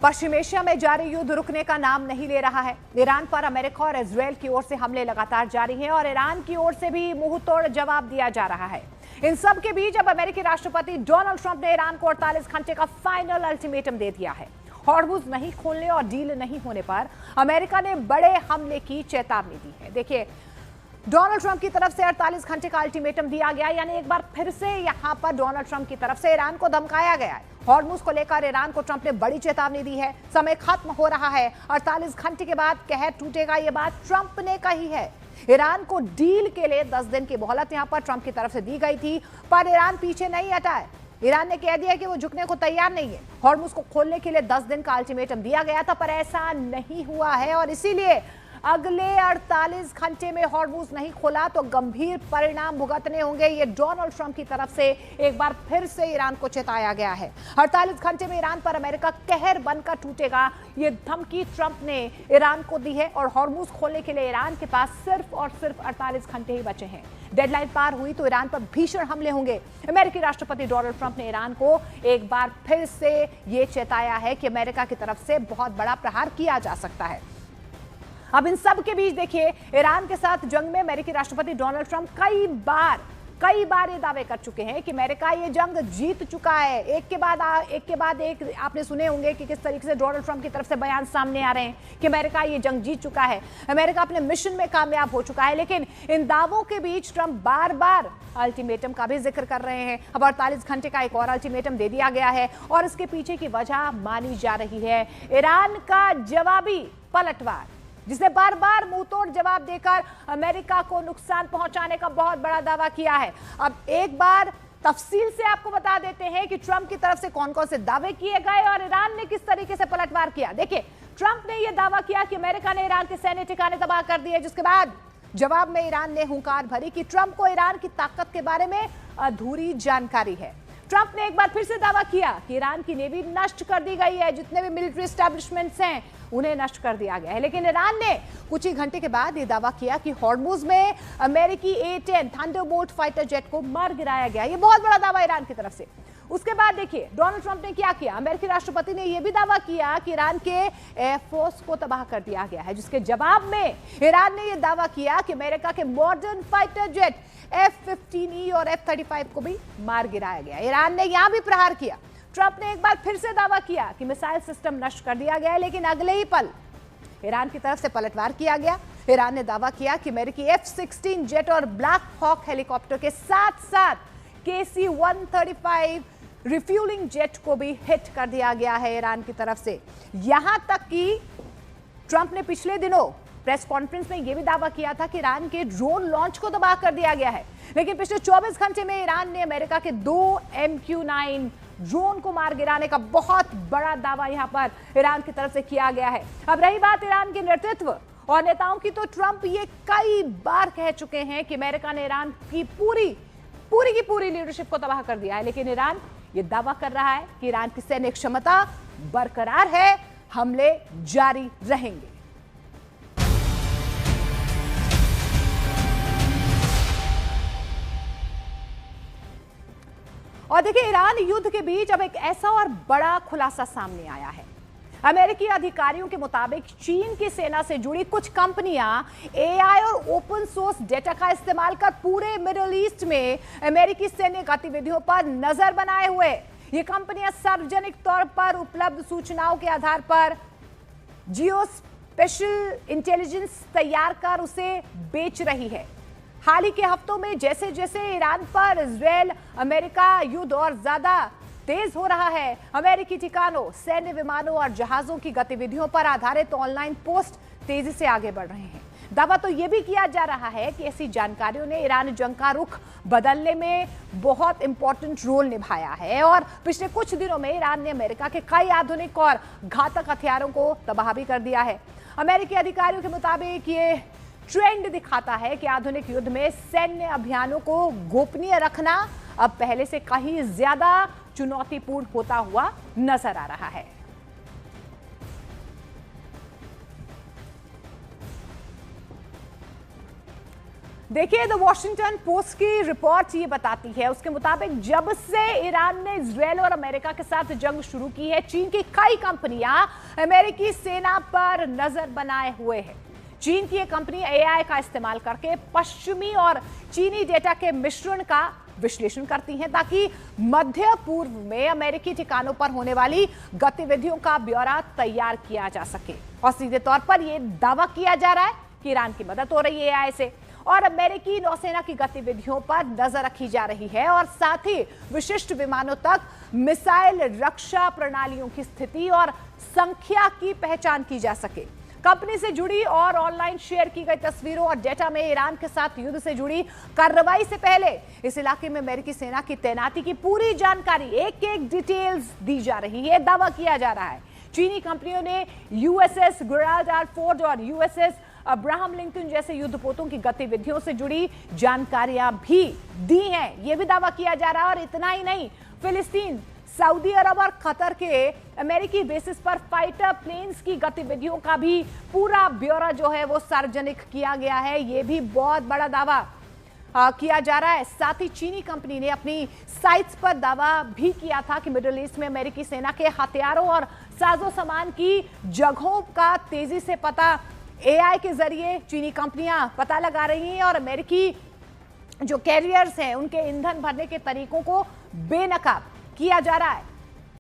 पश्चिम Asia में जारी युद्ध रुकने का नाम नहीं ले रहा है। ईरान पर अमेरिका और इजरायल की ओर से हमले लगातार जारी हैं और ईरान की ओर से भी मुंहतोड़ जवाब दिया जा रहा है। इन सब के बीच अब अमेरिकी राष्ट्रपति डोनाल्ड ट्रंप ने ईरान को 48 घंटे का फाइनल अल्टीमेटम दे दिया है। हॉर्मुज़ नहीं खोलने और डील नहीं होने पर अमेरिका ने बड़े हमले की चेतावनी दी है। देखिए, डोनाल्ड ट्रंप की तरफ से 48 घंटे का अल्टीमेटम दिया गया, यानी एक बार फिर से यहां पर डोनाल्ड ट्रंप की तरफ से ईरान को धमकाया गया है। हॉर्मुज़ को लेकर ईरान को ट्रंप ने बड़ी चेतावनी दी है। समय खत्म हो रहा है, 48 घंटे के बाद कहर टूटेगा, ये बात ट्रंप ने कही है। ईरान को डील के लिए 10 दिन की मोहलत यहां पर ट्रंप की तरफ से दी गई थी, पर ईरान पीछे नहीं हटा है। ईरान ने कह दिया कि वो झुकने को तैयार नहीं है। हॉर्मुज़ को खोलने के लिए 10 दिन का अल्टीमेटम दिया गया था, पर ऐसा नहीं हुआ है और इसीलिए अगले 48 घंटे में हॉर्मुज़ नहीं खोला तो गंभीर परिणाम भुगतने होंगे। ये डोनाल्ड ट्रंप की तरफ से एक बार फिर से ईरान को चेताया गया है। 48 घंटे में ईरान पर अमेरिका कहर बनकर टूटेगा, ये धमकी ट्रंप ने ईरान को दी है और हॉर्मुज़ खोलने के लिए ईरान के पास सिर्फ और सिर्फ 48 घंटे ही बचे हैं। डेडलाइन पार हुई तो ईरान पर भीषण हमले होंगे। अमेरिकी राष्ट्रपति डोनाल्ड ट्रंप ने ईरान को एक बार फिर से ये चेताया है कि अमेरिका की तरफ से बहुत बड़ा प्रहार किया जा सकता है। अब इन सब के बीच देखिए, ईरान के साथ जंग में अमेरिकी राष्ट्रपति डोनाल्ड ट्रंप कई बार ये दावे कर चुके हैं कि अमेरिका ये जंग जीत चुका है। एक के बाद एक आपने सुने होंगे कि किस तरीके से डोनाल्ड ट्रंप की तरफ से बयान सामने आ रहे हैं कि अमेरिका ये जंग जीत चुका है, अमेरिका अपने मिशन में कामयाब हो चुका है। लेकिन इन दावों के बीच ट्रंप बार अल्टीमेटम का भी जिक्र कर रहे हैं। अब 48 घंटे का एक और अल्टीमेटम दे दिया गया है और इसके पीछे की वजह मानी जा रही है ईरान का जवाबी पलटवार, जिसने बार मुंहतोड़ जवाब देकर अमेरिका को नुकसान पहुंचाने का बहुत बड़ा दावा किया है। अब एक बार तफसील से आपको बता देते हैं कि ट्रंप की तरफ से कौन-कौन से दावे किए गए और ईरान ने किस तरीके से पलटवार किया। देखिए, ट्रंप ने यह दावा किया कि अमेरिका ने ईरान के सैन्य ठिकाने तबाह कर दिए, जिसके बाद जवाब में ईरान ने हुंकार भरी कि ट्रंप को ईरान की ताकत के बारे में अधूरी जानकारी है। ट्रंप ने एक बार फिर से दावा किया कि ईरान की नेवी नष्ट कर दी गई है, जितने भी मिलिट्री एस्टैब्लिशमेंट्स हैं उन्हें नष्ट कर दिया गया है। लेकिन ईरान ने कुछ ही घंटे के बाद यह दावा किया कि हॉर्मुज़ में अमेरिकी A-10 थंडरबोल्ट फाइटर जेट को मार गिराया गया। ये बहुत बड़ा दावा ईरान की तरफ से। उसके बाद देखिए डोनाल्ड ट्रंप ने क्या किया। अमेरिकी राष्ट्रपति ने यह भी दावा किया कि ईरान के एयरफोर्स को तबाह कर दिया गया है, जिसके जवाब में ईरान ने यह दावा किया कि अमेरिका के मॉडर्न फाइटर जेट F-15E और F-35 को भी मार गिराया गया। ईरान ने यहां भी प्रहार किया। ट्रंप ने एक बार फिर से दावा किया कि मिसाइल सिस्टम नष्ट कर दिया गया है, लेकिन अगले ही पल ईरान की तरफ से पलटवार किया गया। ईरान ने दावा किया कि अमेरिकी F-16 जेट और ब्लैक हॉक हेलीकॉप्टर के साथ KC-135 रिफ्यूलिंग जेट को भी हिट कर दिया गया है ईरान की तरफ से। यहां तक कि ट्रंप ने पिछले दिनों प्रेस कॉन्फ्रेंस में यह भी दावा किया था कि ईरान के ड्रोन लॉन्च को तबाह कर दिया गया है। लेकिन पिछले 24 घंटे में ईरान ने अमेरिका के 2 MQ-9 ड्रोन को मार गिराने का बहुत बड़ा दावा यहां पर ईरान की तरफ से किया गया है। अब रही बात ईरान के नेतृत्व और नेताओं की, तो ट्रंप ये कई बार कह चुके हैं कि अमेरिका ने ईरान की पूरी लीडरशिप को तबाह कर दिया है। लेकिन ईरान ये दावा कर रहा है कि ईरान की सैन्य क्षमता बरकरार है, हमले जारी रहेंगे। और देखिए, ईरान युद्ध के बीच अब एक ऐसा और बड़ा खुलासा सामने आया है। अमेरिकी अधिकारियों के मुताबिक चीन की सेना से जुड़ी कुछ कंपनियां AI और ओपन सोर्स डेटा का इस्तेमाल कर पूरे मिडिल ईस्ट में अमेरिकी सैन्य गतिविधियों पर नजर बनाए हुए ये कंपनियां सार्वजनिक तौर पर उपलब्ध सूचनाओं के आधार पर जियो स्पेशल इंटेलिजेंस तैयार कर उसे बेच रही है। हाल ही के हफ्तों में जैसे जैसे ईरान पर इजरायल अमेरिका युद्ध और ज्यादा तेज हो रहा है, अमेरिकी ठिकानों, सैन्य विमानों और जहाजों की गतिविधियों पर आधारित ऑनलाइन पोस्ट तेजी से आगे बढ़ रहे हैं। दावा तो यह भी किया जा रहा है कि ऐसी जानकारियों ने ईरान जंग का रुख बदलने में बहुत इंपॉर्टेंट रोल निभाया है और पिछले कुछ दिनों में ईरान ने अमेरिका के कई आधुनिक और घातक हथियारों को तबाह भी कर दिया है। अमेरिकी अधिकारियों के मुताबिक ये ट्रेंड दिखाता है कि आधुनिक युद्ध में सैन्य अभियानों को गोपनीय रखना अब पहले से कहीं ज्यादा चुनौतीपूर्ण होता हुआ नजर आ रहा है। देखिए, द वॉशिंगटन पोस्ट की रिपोर्ट ये बताती है, उसके मुताबिक जब से ईरान ने इजरायल और अमेरिका के साथ जंग शुरू की है, चीन की कई कंपनियां अमेरिकी सेना पर नजर बनाए हुए हैं। चीन की ये कंपनी एआई का इस्तेमाल करके पश्चिमी और चीनी डेटा के मिश्रण का विश्लेषण करती हैं ताकि मध्य पूर्व में अमेरिकी ठिकानों पर होने वाली गतिविधियों का ब्यौरा तैयार किया जा सके। और सीधे तौर पर यह दावा किया जा रहा है कि ईरान की मदद हो रही है एआई से और अमेरिकी नौसेना की गतिविधियों पर नजर रखी जा रही है और साथ ही विशिष्ट विमानों तक मिसाइल रक्षा प्रणालियों की स्थिति और संख्या की पहचान की जा सके। कंपनी से जुड़ी और ऑनलाइन शेयर की गई तस्वीरों और डेटा में ईरान के साथ युद्ध से जुड़ी कार्रवाई से पहले इस इलाके में अमेरिकी सेना की तैनाती की पूरी जानकारी, एक एक डिटेल्स दी जा रही है, दावा किया जा रहा है। चीनी कंपनियों ने यूएसएस गिब्राल्टर फोर्ड और यूएसएस अब्राहम लिंकन जैसे युद्धपोतों की गतिविधियों से जुड़ी जानकारियां भी दी हैं, यह भी दावा किया जा रहा है। और इतना ही नहीं, फिलिस्तीन, सऊदी अरब और कतर के अमेरिकी बेसिस पर फाइटर प्लेन्स की गतिविधियों का भी पूरा ब्यौरा जो है वो सार्वजनिक किया गया है। ये भी बहुत बड़ा दावा किया जा रहा है। साथ ही चीनी कंपनी ने अपनी साइट्स पर दावा भी किया था कि मिडिल ईस्ट में अमेरिकी सेना के हथियारों और साजो सामान की जगहों का तेजी से पता एआई के जरिए चीनी कंपनियां पता लगा रही हैं और अमेरिकी जो कैरियर्स हैं उनके ईंधन भरने के तरीकों को बेनकाब किया जा रहा है।